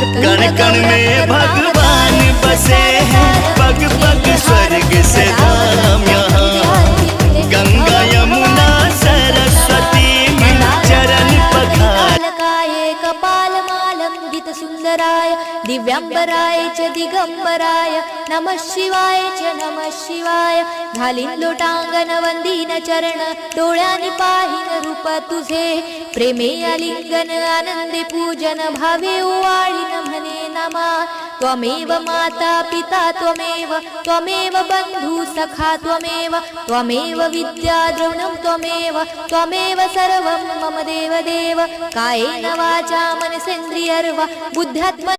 कण कण में भगवान बसे हैं, पग पग स्वर्ग से धाम यहाँ। गंगा यमुना सरस्वती मिल चरण पखार। कपालमालंबित सुंदराय दिव्यांबराय च दिगंबराय नमः शिवाय च नमः शिवाय। घालीन लोटांगण वंदीन चरण डोळ्यांनी पाहीन रूप तुझे। प्रेमे आलिंगन आनंदे पूजन भावे ओवाळीन म्हणे नमा। त्वमेव माता पिता त्वमेव, त्वमेव बंधु सखा त्वमेव, त्वमेव विद्या द्रविणं त्वमेव, त्वमेव सर्वं मम देव देव। कायेन वाचा मनसेन्द्रियर्वा बुद्ध्यात्मना